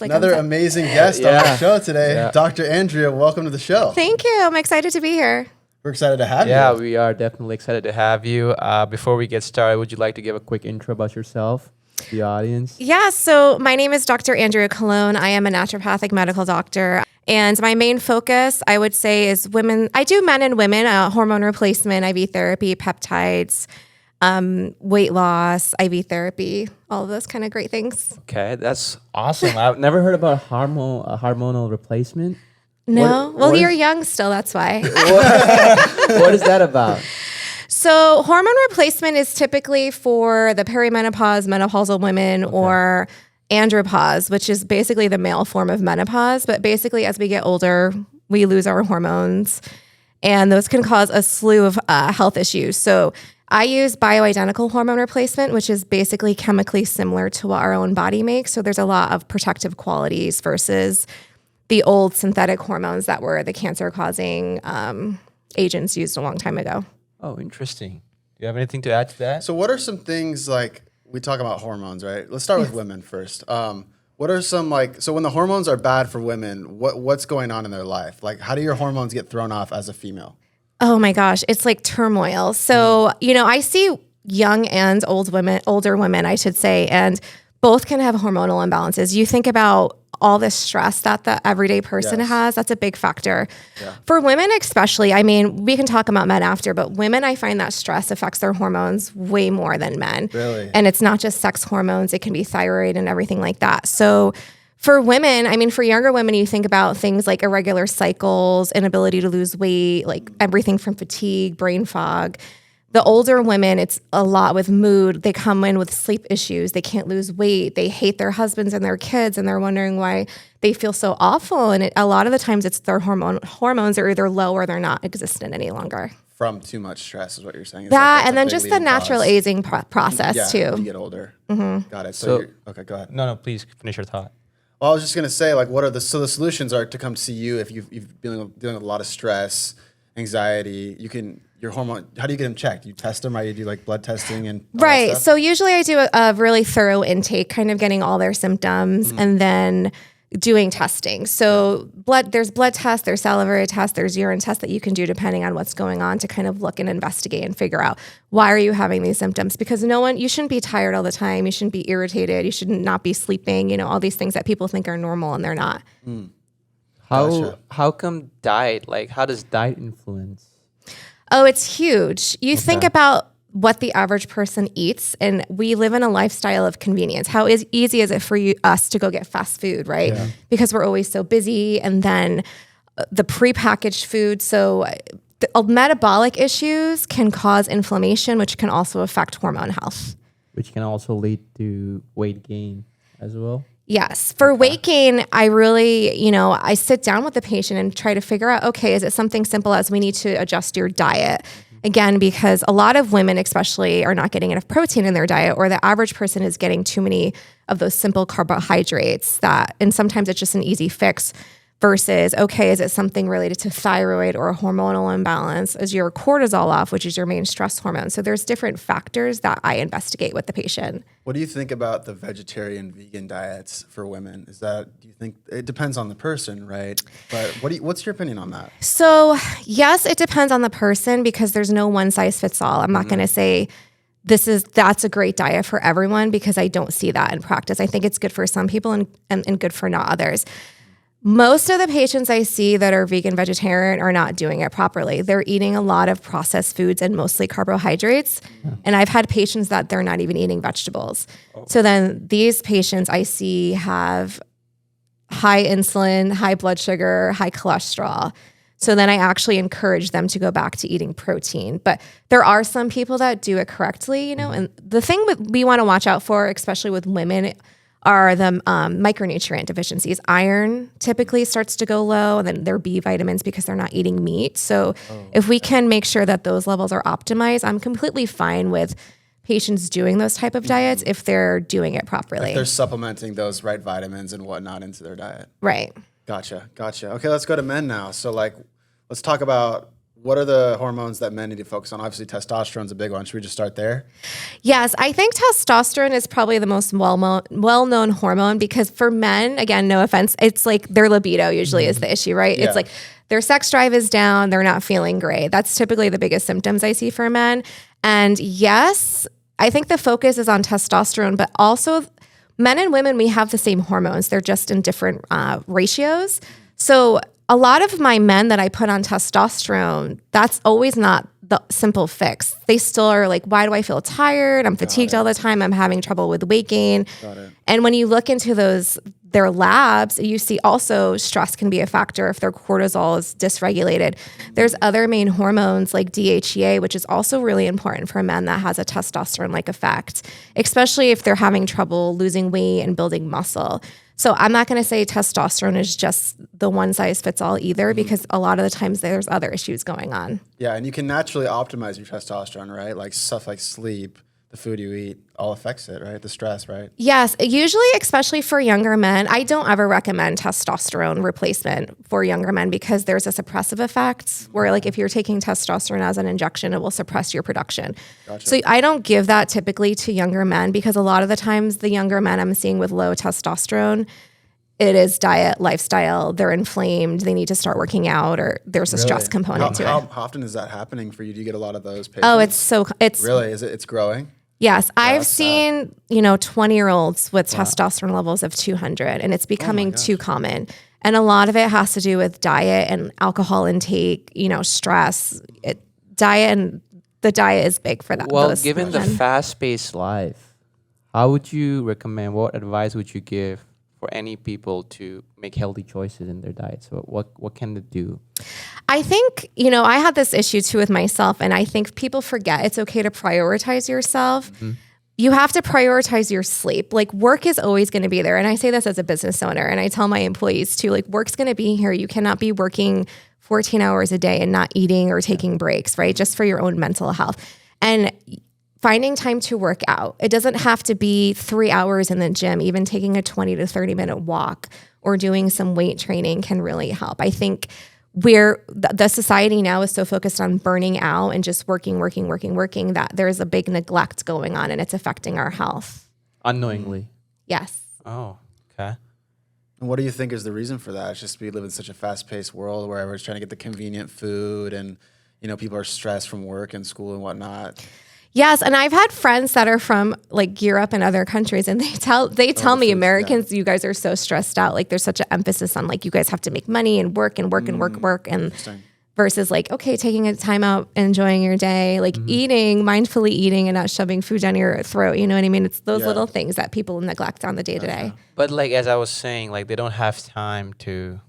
Another amazing guest on the show today, Dr. Andrea. Welcome to the show. Thank you. I'm excited to be here. We're excited to have you. Yeah, we are definitely excited to have you. Before we get started, would you like to give a quick intro about yourself to the audience? Yeah, so my name is Dr. Andrea Colon. I am a naturopathic medical doctor. And my main focus, I would say, is women. I do men and women, hormone replacement, IV therapy, peptides, weight loss, IV therapy, all of those kind of great things. Okay, that's awesome. I've never heard about hormonal replacement. No? You're young still, that's why. What is that about? So hormone replacement is typically for the perimenopause, menopausal women, or andropause, which is basically the male form of menopause. But basically, as we get older, we lose our hormones, and those can cause a slew of health issues. So I use bioidentical hormone replacement, which is basically chemically similar to what our own body makes. So there's a lot of protective qualities versus the old synthetic hormones that were the cancer-causing agents used a long time ago. Oh, interesting. Do you have anything to add to that? So what are some things, like, we talk about hormones, right? Let's start with women first. What are some, so when the hormones are bad for women, what's going on in their life? Like, how do your hormones get thrown off as a female? Oh my gosh, it's like turmoil. So, I see young and older women, I should say, and both can have hormonal imbalances. You think about all the stress that the everyday person has, that's a big factor. Yeah. For women especially, we can talk about men after, but women, I find that stress affects their hormones way more than men. Really? And it's not just sex hormones, it can be thyroid and everything like that. So for women, for younger women, you think about things like irregular cycles, inability to lose weight, like everything from fatigue, brain fog. The older women, it's a lot with mood. They come in with sleep issues. They can't lose weight. They hate their husbands and their kids, and they're wondering why they feel so awful. And a lot of the times it's their hormones are either low or they're not existent any longer. From too much stress is what you're saying. And then just the natural aging process too. As you get older. Mm-hmm. Got it. So okay, go ahead. No, please finish your thought. Well, I was just gonna say, what are the solutions are to come see you if you've been dealing with a lot of stress, anxiety. Your hormone, how do you get them checked? You test them, right? You do blood testing and all that stuff? So usually I do a really thorough intake, kind of getting all their symptoms and then doing testing. So there's blood tests, there's salivary tests, there's urine tests that you can do depending on what's going on to kind of look and investigate and figure out why are you having these symptoms? Because you shouldn't be tired all the time. You shouldn't be irritated. You should not be sleeping, all these things that people think are normal and they're not. How come diet? How does diet influence? Oh, it's huge. You think about what the average person eats, and we live in a lifestyle of convenience. How easy is it for us to go get fast food, right? Yeah. Because we're always so busy, and then the prepackaged food. So metabolic issues can cause inflammation, which can also affect hormone health. Which can also lead to weight gain as well? Yes. For weight gain, I really, I sit down with the patient and try to figure out, okay, is it something simple as we need to adjust your diet? Again, because a lot of women especially are not getting enough protein in their diet, or the average person is getting too many of those simple carbohydrates and sometimes it's just an easy fix versus, okay, is it something related to thyroid or a hormonal imbalance? Is your cortisol off, which is your main stress hormone? So there's different factors that I investigate with the patient. What do you think about the vegetarian, vegan diets for women? Do you think it depends on the person, right? But what's your opinion on that? So yes, it depends on the person because there's no one size fits all. I'm not going to say that's a great diet for everyone because I don't see that in practice. I think it's good for some people and good for not others. Most of the patients I see that are vegan, vegetarian are not doing it properly. They're eating a lot of processed foods and mostly carbohydrates. Yeah. And I've had patients that they're not even eating vegetables. Oh. So then these patients I see have high insulin, high blood sugar, high cholesterol. So then I actually encourage them to go back to eating protein. But there are some people that do it correctly, and the thing we want to watch out for, especially with women, are the micronutrient deficiencies. Iron typically starts to go low, and then their B vitamins because they're not eating meat. So if we can make sure that those levels are optimized, I'm completely fine with patients doing those type of diets if they're doing it properly. If they're supplementing those right vitamins and whatnot into their diet. Right. Gotcha. Okay, let's go to men now. So let's talk about what are the hormones that men need to focus on? Obviously, testosterone's a big one. Should we just start there? Yes, I think testosterone is probably the most well-known hormone because for men, again, no offense, it's like their libido usually is the issue, right? Yeah. It's like their sex drive is down, they're not feeling great. That's typically the biggest symptoms I see for men. And yes, I think the focus is on testosterone, but also men and women, we have the same hormones. They're just in different ratios. So a lot of my men that I put on testosterone, that's always not the simple fix. They still are like, why do I feel tired? I'm fatigued all the time. I'm having trouble with weight gain. And when you look into their labs, you see also stress can be a factor if their cortisol is dysregulated. There's other main hormones like DHEA, which is also really important for men that has a testosterone-like effect, especially if they're having trouble losing weight and building muscle. So I'm not going to say testosterone is just the one size fits all either, because a lot of the times there's other issues going on. Yeah, and you can naturally optimize your testosterone, right? Like stuff like sleep, the food you eat, all affects it, right? The stress, right? Yes, usually, especially for younger men, I don't ever recommend testosterone replacement for younger men because there's a suppressive effect where like if you're taking testosterone as an injection, it will suppress your production. Gotcha. So I don't give that typically to younger men because a lot of the times the younger men I'm seeing with low testosterone, it is diet, lifestyle, they're inflamed, they need to start working out, or there's a stress component to it. How often is that happening for you? Do you get a lot of those patients? Oh, it's really, it's growing? Yes, I've seen, 20-year-olds with testosterone levels of 200, and it's becoming too common. And a lot of it has to do with diet and alcohol intake, stress. The diet is big for that. Well, given the fast-paced life, how would you recommend, what advice would you give for any people to make healthy choices in their diet? So what can they do? I think, I had this issue too with myself, and I think people forget it's okay to prioritize yourself. Mm-hmm. You have to prioritize your sleep. Like work is always going to be there. And I say this as a business owner, and I tell my employees too, like work's going to be here. You cannot be working 14 hours a day and not eating or taking breaks, right? Just for your own mental health. And finding time to work out. It doesn't have to be 3 hours in the gym. Even taking a 20 to 30 minute walk or doing some weight training can really help. I think the society now is so focused on burning out and just working that there's a big neglect going on and it's affecting our health. Unknowingly. Yes. Oh, okay. And what do you think is the reason for that? It's just we live in such a fast-paced world where everyone's trying to get the convenient food and, people are stressed from work and school and whatnot. Yes, and I've had friends that are from like Europe and other countries, and they tell me, Americans, you guys are so stressed out. Like there's such an emphasis on like you guys have to make money and work and versus like, okay, taking a time out, enjoying your day, like mindfully eating and not shoving food down your throat. You know what I mean? It's those little things that people neglect on the day to day. But like as I was saying, like they don't have time to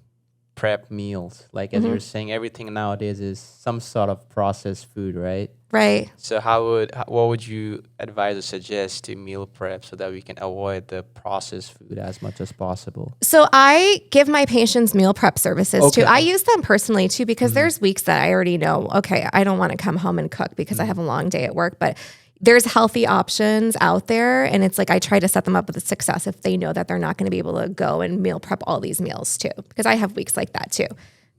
prep meals. Like as you're saying, everything nowadays is some sort of processed food, right? Right. So what would you advise or suggest to meal prep so that we can avoid the processed food as much as possible? So I give my patients meal prep services too. I use them personally too because there's weeks that I already know, okay, I don't want to come home and cook because I have a long day at work, but there's healthy options out there. And it's like, I try to set them up with success if they know that they're not going to be able to go and meal prep all these meals too, because I have weeks like that too.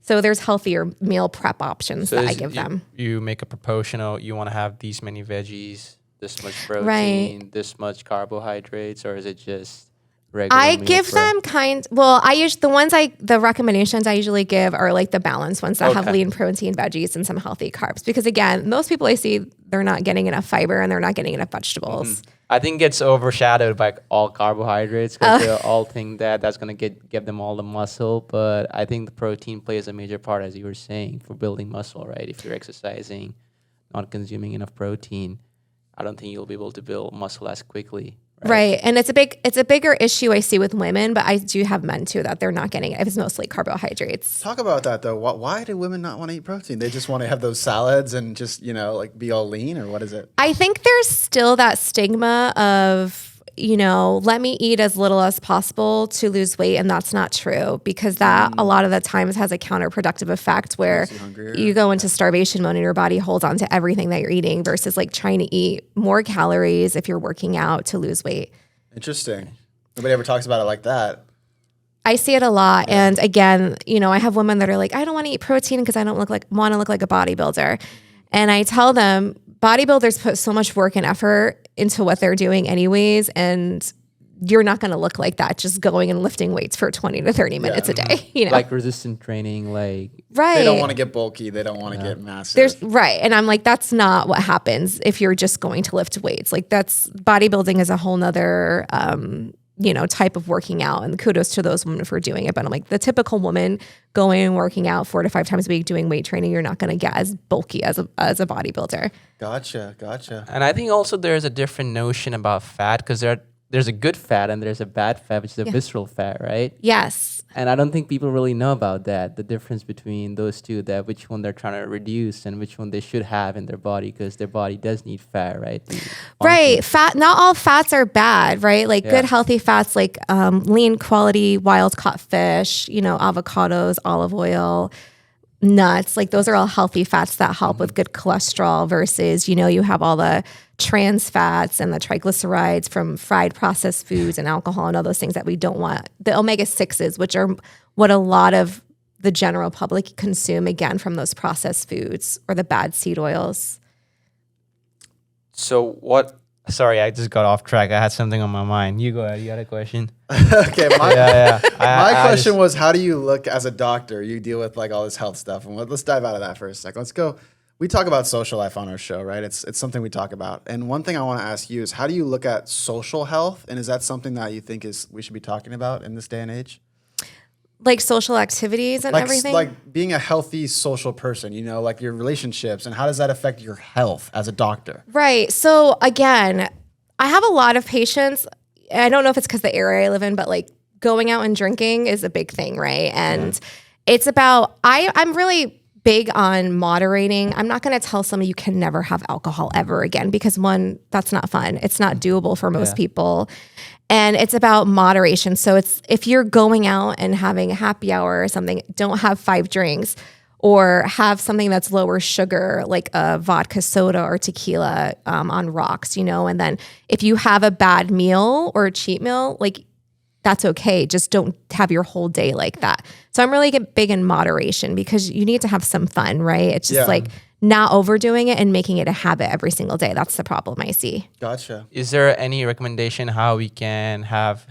So there's healthier meal prep options that I give them. You make a proportional, you want to have these many veggies, this much protein, this much carbohydrates, or is it just regular I meal give prep? them the recommendations I usually give are like the balanced ones that have lean protein, veggies, and some healthy carbs. Because again, most people I see, they're not getting enough fiber and they're not getting enough vegetables. I think it's overshadowed by all carbohydrates because they all think that's going to give them all the muscle. But I think the protein plays a major part, as you were saying, for building muscle, right? If you're exercising, not consuming enough protein, I don't think you'll be able to build muscle as quickly. Right. And it's a bigger issue I see with women, but I do have men too that they're not getting it. It's mostly carbohydrates. Talk about that though. Why do women not want to eat protein? They just want to have those salads and just, like be all lean, or what is it? I think there's still that stigma of, let me eat as little as possible to lose weight. And that's not true because that a lot of the times has a counterproductive effect where you go into starvation mode and your body holds on to everything that you're eating versus like trying to eat more calories if you're working out to lose weight. Interesting. Nobody ever talks about it like that. I see it a lot. Yeah. And again, you know, I have women that are like, I don't want to eat protein because I don't want to look like a bodybuilder. And I tell them bodybuilders put so much work and effort into what they're doing anyways. And you're not going to look like that just going and lifting weights for 20 to 30 minutes a day, you know, like resistant training, like right. They don't want to get bulky. They don't want to get massive. Right. And I'm like, that's not what happens if you're just going to lift weights. Like that's bodybuilding is a whole nother, you know, type of working out, and kudos to those women for doing it. But I'm like, the typical woman going and working out 4 to 5 times a week doing weight training, you're not going to get as bulky as a bodybuilder. Gotcha. And I think also there's a different notion about fat, because there's a good fat and there's a bad fat, which is a visceral fat, right? Yes. And I don't think people really know about that, the difference between those two, that which one they're trying to reduce and which one they should have in their body, because their body does need fat, right? Right. Fat, not all fats are bad, right? Like good healthy fats, like lean quality wild caught fish, you know, avocados, olive oil, nuts, like those are all healthy fats that help with good cholesterol, versus, you know, you have all the trans fats and the triglycerides from fried processed foods and alcohol and all those things that we don't want. The omega-6s, which are what a lot of the general public consume, again, from those processed foods, or the bad seed oils. So what? Sorry, I just got off track. I had something on my mind. You go ahead. You had a question? Okay. My question was, was, how do you look as a doctor? You deal with like all this health stuff. And let's dive out of that for a second. Let's go. We talk about social life on our show, right? It's something we talk about. And one thing I want to ask you is, how do you look at social health? And is that something that you think we should be talking about in this day and age? Like social activities and everything? Like being a healthy social person, you know, like your relationships, and how does that affect your health as a doctor? Right. So again, I have a lot of patients. I don't know if it's because the area I live in, but like going out and drinking is a big thing, right? And it's about, I'm really big on moderating. I'm not going to tell someone you can never have alcohol ever again, because one, that's not fun. It's not doable for most people. And it's about moderation. So it's, if you're going out and having a happy hour or something, don't have 5 drinks, or have something that's lower sugar, like a vodka soda or tequila on rocks, you know? And then if you have a bad meal or a cheat meal, like that's okay. Just don't have your whole day like that. So I'm really big in moderation, because you need to have some fun, right? It's just like not overdoing it and making it a habit every single day. That's the problem I see. Gotcha. Is there any recommendation how we can have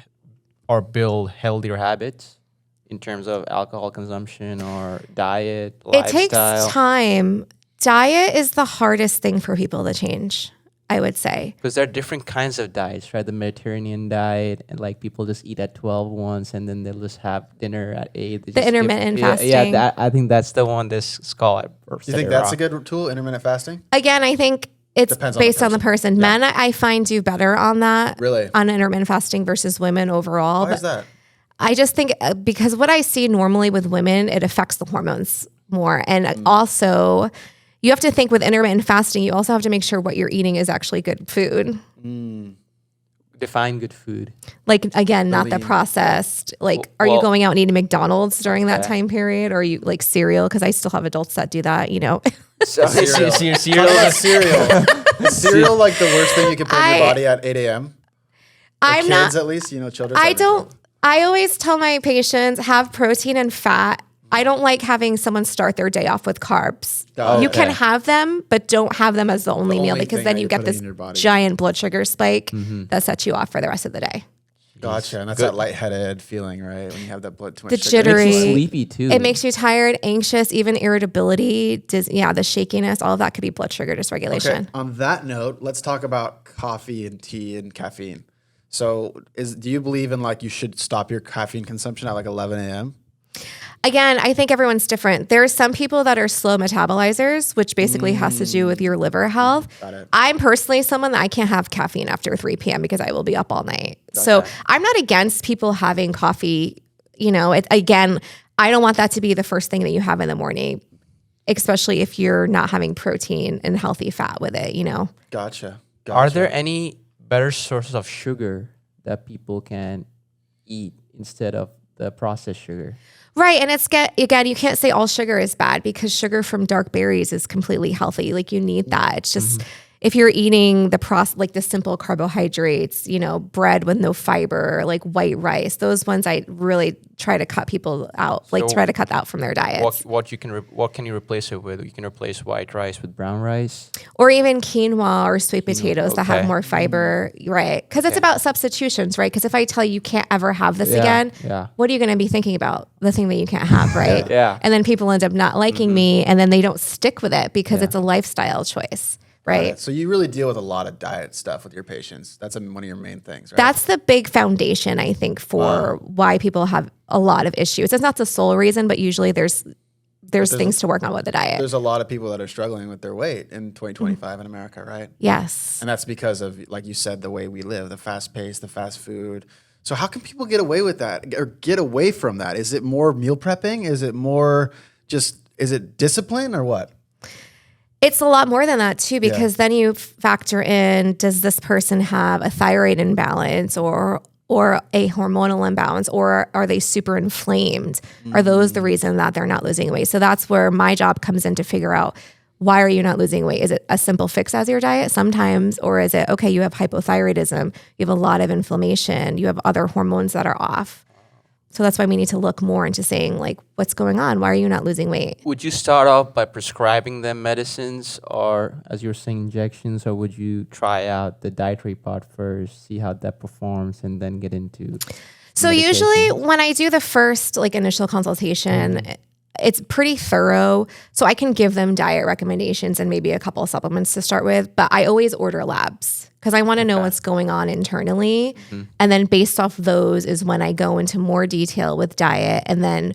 or build healthier habits in terms of alcohol consumption or diet, lifestyle? It takes time. Diet is the hardest thing for people to change, I would say. Because there are different kinds of diets, right? The Mediterranean diet, and like people just eat at 12 once, and then they'll just have dinner at 8. The intermittent fasting. Yeah, I think that's the one this call. You think that's a good tool, intermittent fasting? Again, I think it's depends based on the person. Yeah. Men, I find, do better on that. Really? On intermittent fasting versus women overall. Why is that? I just think because what I see normally with women, it affects the hormones more. And also, you have to think with intermittent fasting, you also have to make sure what you're eating is actually good food. Define good food. Like, again, not the processed. Like, are you going out and eating McDonald's during that time period? Or are you like cereal? Because I still have adults that do that, you know. Cereal. Cereal, like the worst thing you can put in your body at 8 a.m. I'm kids, not, at least, you know, children. I always tell my patients, have protein and fat. I don't like having someone start their day off with carbs. You can have them, but don't have them as the only meal, because then you get this giant blood sugar spike that sets you off for the rest of the day. Gotcha. And that's that lightheaded feeling, right? When you have that blood too much the sugar. jittery. It makes you sleepy too. It makes you tired, anxious, even irritability. The shakiness, all of that could be blood sugar dysregulation. Okay. On that note, let's talk about coffee and tea and caffeine. So do you believe in like you should stop your caffeine consumption at like 11 a.m.? Again, I think everyone's different. There are some people that are slow metabolizers, which basically has to do with your liver health. Got it. I'm personally someone that I can't have caffeine after 3 p.m. because I will be up all night. So I'm not against people having coffee. You know, again, I don't want that to be the first thing that you have in the morning, especially if you're not having protein and healthy fat with it, you know? Gotcha. Are there any better sources of sugar that people can eat instead of the processed sugar? Right. And again, you can't say all sugar is bad, because sugar from dark berries is completely healthy. Like, you need that. It's just, if you're eating like the simple carbohydrates, bread with no fiber, like white rice, those ones I really try to cut people out, like try to cut out from their diets. What can you replace it with? You can replace white rice with brown rice, or even quinoa or sweet potatoes that have more fiber, right? Because it's about substitutions, right? Because if I tell you can't ever have this again, what are you going to be thinking about? The thing that you can't have, right? And then people end up not liking me, and then they don't stick with it because it's a lifestyle choice. Right. So you really deal with a lot of diet stuff with your patients. That's one of your main things, right? That's the big foundation, I think, for why people have a lot of issues. It's not the sole reason, but usually there's things to work on with the diet. There's a lot of people that are struggling with their weight in 2025 in America, right? Yes. And that's because of, like you said, the way we live, the fast pace, the fast food. So how can people get away with that or get away from that? Is it more meal prepping? Is it more is it discipline or what? It's a lot more than that too, because then you factor in, does this person have a thyroid imbalance or a hormonal imbalance, or are they super inflamed? Are those the reason that they're not losing weight? So that's where my job comes in to figure out, why are you not losing weight? Is it a simple fix as your diet sometimes, or is it, okay, you have hypothyroidism, you have a lot of inflammation, you have other hormones that are off. So that's why we need to look more into saying, like, what's going on? Why are you not losing weight? Would you start off by prescribing them medicines, or, as you're saying, injections, or would you try out the dietary part first, see how that performs, and then get into So usually when I do the first initial consultation, it's pretty thorough. So I can give them diet recommendations and maybe a couple of supplements to start with, but I always order labs because I want to know what's going on internally. And then based off those is when I go into more detail with diet. And then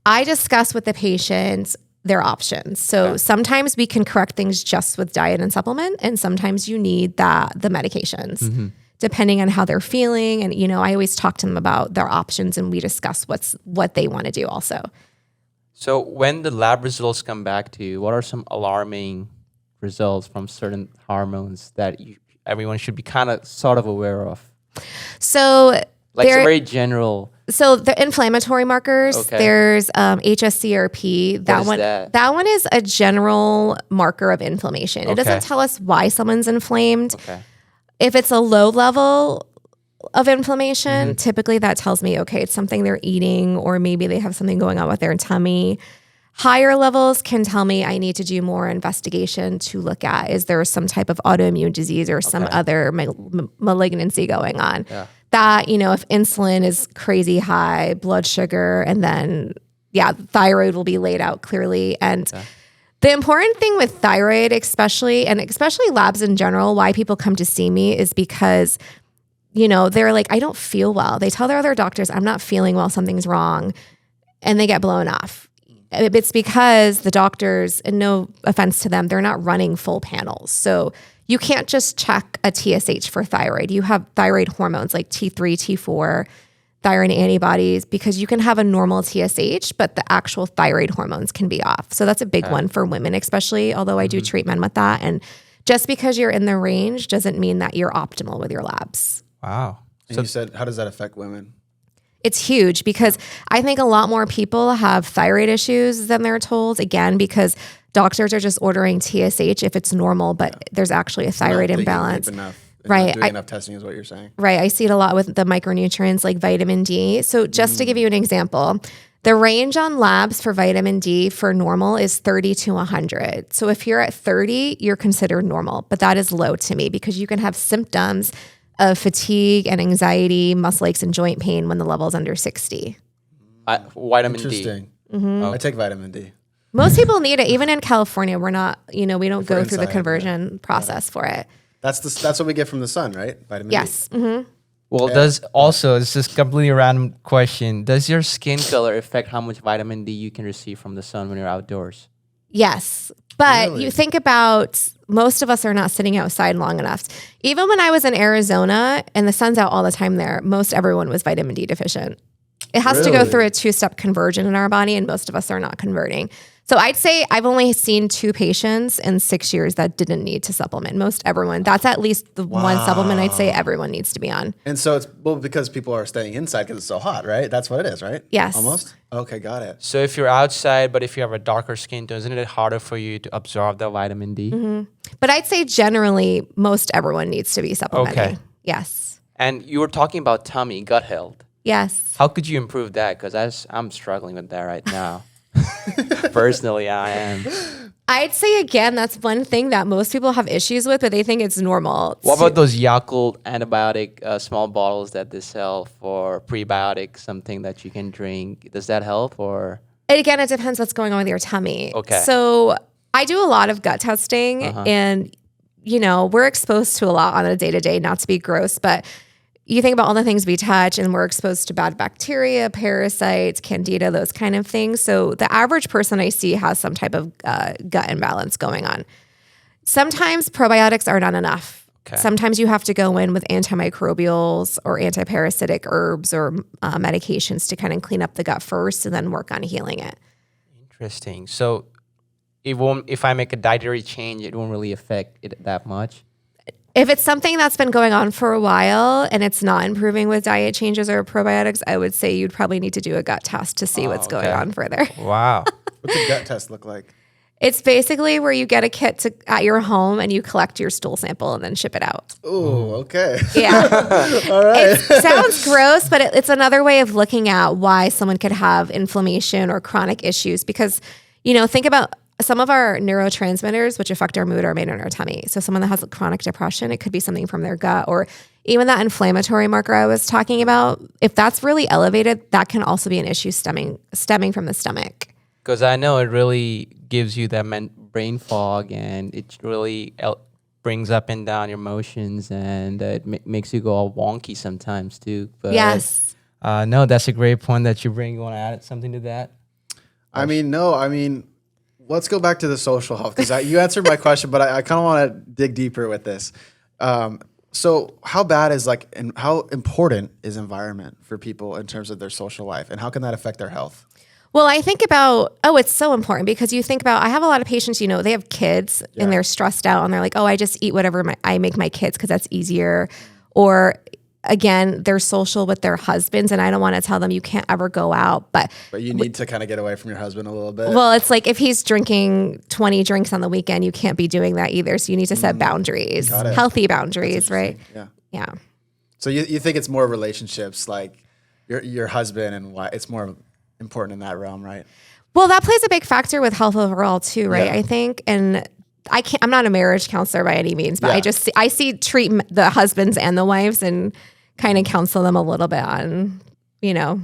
I discuss with the patients their options. So sometimes we can correct things just with diet and supplement, and sometimes you need the medications. Depending on how they're feeling. And, I always talk to them about their options, and we discuss what they want to do also. So when the lab results come back to you, what are some alarming results from certain hormones that everyone should be kind of sort of aware of? So like some very general. So the inflammatory markers, there's HSCRP. That one is a general marker of inflammation. It doesn't tell us why someone's inflamed. If it's a low level of inflammation, typically that tells me, okay, it's something they're eating, or maybe they have something going on with their tummy. Higher levels can tell me I need to do more investigation to look at, is there some type of autoimmune disease or some other malignancy going on? That, if insulin is crazy high, blood sugar, and then, thyroid will be laid out clearly. And the important thing with thyroid, especially labs in general, why people come to see me is because they're like, I don't feel well. They tell their other doctors, I'm not feeling well, something's wrong, and they get blown off. It's because the doctors, and no offense to them, they're not running full panels. So you can't just check a TSH for thyroid. You have thyroid hormones like T3, T4, thyroid antibodies, because you can have a normal TSH, but the actual thyroid hormones can be off. So that's a big one for women, especially, although I do treat men with that. And just because you're in the range doesn't mean that you're optimal with your labs. Wow. And you said, how does that affect women? It's huge, because I think a lot more people have thyroid issues than they're told, again, because doctors are just ordering TSH if it's normal, but there's actually a thyroid imbalance. Right. Doing enough testing is what you're saying. Right. I see it a lot with the micronutrients like vitamin D. So just to give you an example, the range on labs for vitamin D for normal is 30 to 100. So if you're at 30, you're considered normal, but that is low to me, because you can have symptoms of fatigue and anxiety, muscle aches, and joint pain when the level is under 60. Vitamin D. Interesting. I take vitamin D. Most people need it. Even in California, we're not, we don't go through the conversion process for it. That's what we get from the sun, right? Vitamin D. Yes. Well, it's just completely random question. Does your skin color affect how much vitamin D you can receive from the sun when you're outdoors? Yes. But you think about, most of us are not sitting outside long enough. Even when I was in Arizona and the sun's out all the time there, most everyone was vitamin D deficient. It has to go through a 2-step conversion in our body, and most of us are not converting. So I'd say I've only seen 2 patients in 6 years that didn't need to supplement. Most everyone, that's at least the one supplement I'd say everyone needs to be on. And so it's because people are staying inside because it's so hot, right? That's what it is, right? Yes. Almost? Okay, got it. So if you're outside, but if you have a darker skin tone, isn't it harder for you to absorb the vitamin D? But I'd say generally most everyone needs to be supplementing. Okay. Yes. And you were talking about tummy, gut health. Yes. How could you improve that? Because I'm struggling with that right now. Personally, I am. I'd say again, that's one thing that most people have issues with, but they think it's normal. What about those Yakult antibiotic small bottles that they sell for prebiotics, something that you can drink? Does that help or? And again, it depends what's going on with your tummy. Okay. So I do a lot of gut testing and, we're exposed to a lot on a day-to-day, not to be gross, but you think about all the things we touch and we're exposed to bad bacteria, parasites, candida, those kind of things. So the average person I see has some type of gut imbalance going on. Sometimes probiotics are not enough. Okay. Sometimes you have to go in with antimicrobials or antiparasitic herbs or medications to kind of clean up the gut first and then work on healing it. Interesting. So it won't. If I make a dietary change, it won't really affect it that much. If it's something that's been going on for a while and it's not improving with diet changes or probiotics, I would say you'd probably need to do a gut test to see what's going on further. Wow. What's a gut test look like? It's basically where you get a kit at your home and you collect your stool sample and then ship it out. Oh, okay. Yeah. All right. It sounds gross, but it's another way of looking at why someone could have inflammation or chronic issues because, think about some of our neurotransmitters, which affect our mood, are made in our tummy. So someone that has chronic depression, it could be something from their gut, or even that inflammatory marker I was talking about. If that's really elevated, that can also be an issue stemming from the stomach. Because I know it really gives you that brain fog, and it really brings up and down your emotions, and it makes you go all wonky sometimes too. But Yes. No, that's a great point that you bring. You want to add something to that? Let's go back to the social health because you answered my question, but I kind of want to dig deeper with this. So how bad is and how important is environment for people in terms of their social life, and how can that affect their health? Well, I think about, it's so important because you think about, I have a lot of patients, they have kids and they're stressed out and they're like, I just eat whatever I make my kids because that's easier. Or again, they're social with their husbands and I don't want to tell them you can't ever go out. But you need to kind of get away from your husband a little bit. Well, it's like if he's drinking 20 drinks on the weekend, you can't be doing that either. So you need to set boundaries, healthy boundaries, right? Yeah. So you think it's more relationships, like your husband and why it's more important in that realm, right? Well, that plays a big factor with health overall too, right? I think, and I'm not a marriage counselor by any means, but I treat the husbands and the wives and kind of counsel them a little bit on,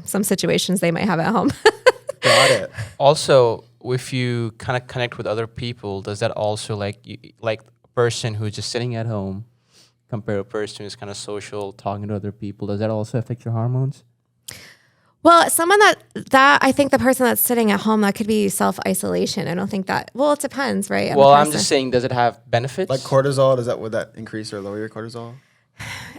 some situations they might have at home. Got it. Also, if you kind of connect with other people, does that also like a person who's just sitting at home compare to a person who's kind of social, talking to other people, does that also affect your hormones? Well, someone that I think the person that's sitting at home, that could be self-isolation. I don't think that, it depends, right? Well, I'm just saying, does it have benefits? Like cortisol, would that increase or lower your cortisol?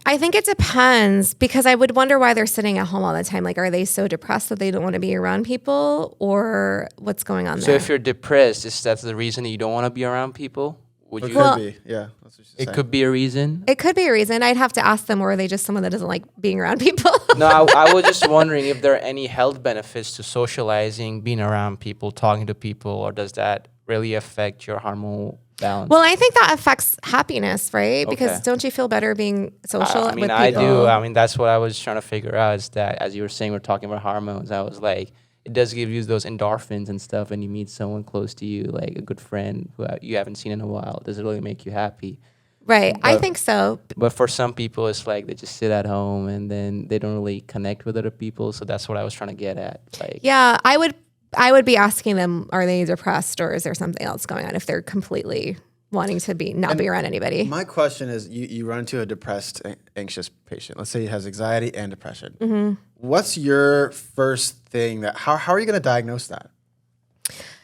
I think it depends because I would wonder why they're sitting at home all the time. Like, are they so depressed that they don't want to be around people or what's going on there? So if you're depressed, is that the reason that you don't want to be around people? Could be, yeah. That's what it could be a reason. It could be a reason. I'd have to ask them, or are they just someone that doesn't like being around people? No, I was just wondering if there are any health benefits to socializing, being around people, talking to people, or does that really affect your hormonal balance? Well, I think that affects happiness, right? Because don't you feel better being social with people? I do. That's what I was trying to figure out is that, as you were saying, we're talking about hormones. I was like, it does give you those endorphins and stuff, and you meet someone close to you, like a good friend who you haven't seen in a while. Does it really make you happy? Right. I think so. But for some people, it's like they just sit at home and then they don't really connect with other people. So that's what I was trying to get at. Yeah, I would be asking them, are they depressed or is there something else going on if they're completely wanting to not be around anybody? My question is, you run into a depressed, anxious patient. Let's say he has anxiety and depression. Mm-hmm. What's your first thing how are you going to diagnose that?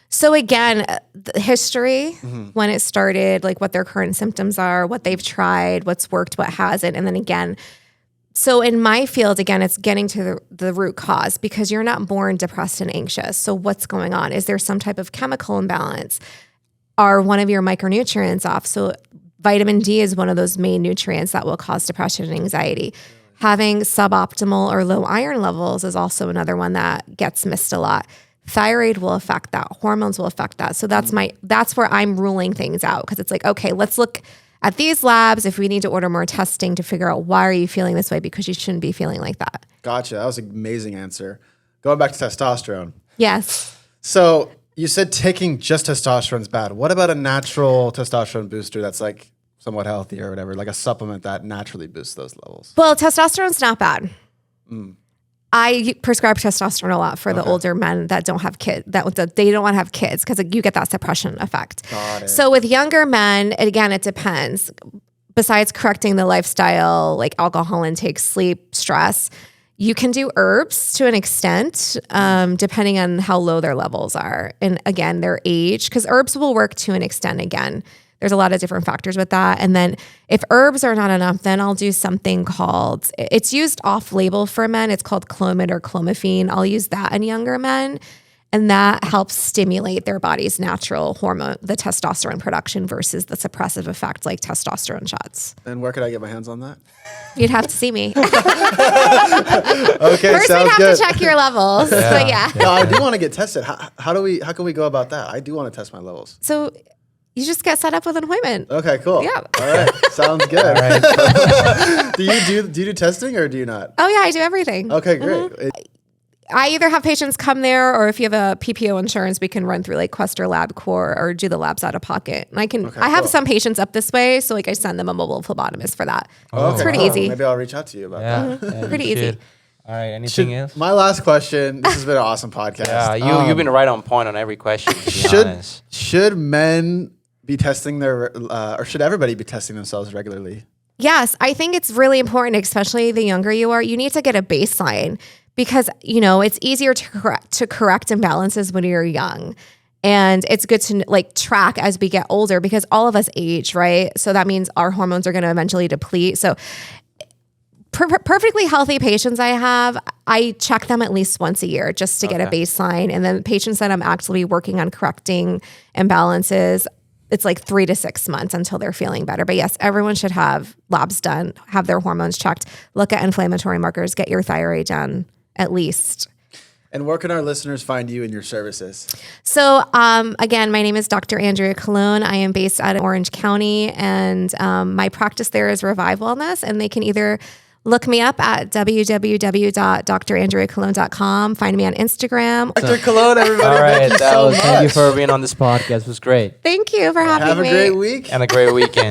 So again, the history, when it started, like what their current symptoms are, what they've tried, what's worked, what hasn't. And then again, So in my field, again, it's getting to the root cause because you're not born depressed and anxious. So what's going on? Is there some type of chemical imbalance? Are one of your micronutrients off? So vitamin D is one of those main nutrients that will cause depression and anxiety. Having suboptimal or low iron levels is also another one that gets missed a lot. Thyroid will affect that. Hormones will affect that. So that's where I'm ruling things out because it's like, okay, let's look at these labs if we need to order more testing to figure out why are you feeling this way because you shouldn't be feeling like that. Gotcha. That was an amazing answer. Going back to testosterone. Yes. So you said taking just testosterone is bad. What about a natural testosterone booster that's like somewhat healthy or whatever, like a supplement that naturally boosts those levels? Well, testosterone's not bad. I prescribe testosterone a lot for the older men that don't have kids, that they don't want to have kids because you get that suppression effect. Got it. So with younger men, again, it depends. Besides correcting the lifestyle, like alcohol intake, sleep, stress, you can do herbs to an extent, depending on how low their levels are. And again, their age, because herbs will work to an extent again. There's a lot of different factors with that. And then if herbs are not enough, then I'll do something called, it's used off label for men. It's called Clomid or Clomiphene. I'll use that in younger men. And that helps stimulate their body's natural hormone, the testosterone production versus the suppressive effect like testosterone shots. And where could I get my hands on that? You'd have to see me. Okay, First, sounds we'd have good. to check your levels. But yeah. No, I do want to get tested. How can we go about that? I do want to test my levels. So you just get set up with an appointment. Okay, cool. Yeah. All right. Sounds good. All right. Do you do testing or do you not? Oh yeah, I do everything. Okay, great. I either have patients come there, or if you have a PPO insurance, we can run through like Quest or LabCorp or do the labs out of pocket. And I have cool. some patients up this way, so like I send them a mobile phlebotomist for that. Okay, It's pretty cool. easy. Maybe I'll reach out to you about that. Yeah, Pretty you easy. should. All right. Anything else? My last question. This has been an awesome podcast. Yeah, you've been right on point on every question. To be honest. Should men be testing or should everybody be testing themselves regularly? Yes, I think it's really important, especially the younger you are. You need to get a baseline because, it's easier to correct imbalances when you're young. And it's good to like track as we get older because all of us age, right? So that means our hormones are going to eventually deplete. So perfectly healthy patients I have, I check them at least once a year just to get a baseline. And then patients that I'm actively working on correcting imbalances, it's like 3 to 6 months until they're feeling better. But yes, everyone should have labs done, have their hormones checked, look at inflammatory markers, get your thyroid done at least. And where can our listeners find you and your services? So again, my name is Dr. Andrea Colon. I am based out of Orange County, and my practice there is Revive Wellness, and they can either look me up at www.drandreacolon.com. Find me on Instagram. Dr. Colon, everybody. All right. Thank you so much. Thank you for being on this podcast. It was great. Thank you for having me. Have a great week. And a great weekend.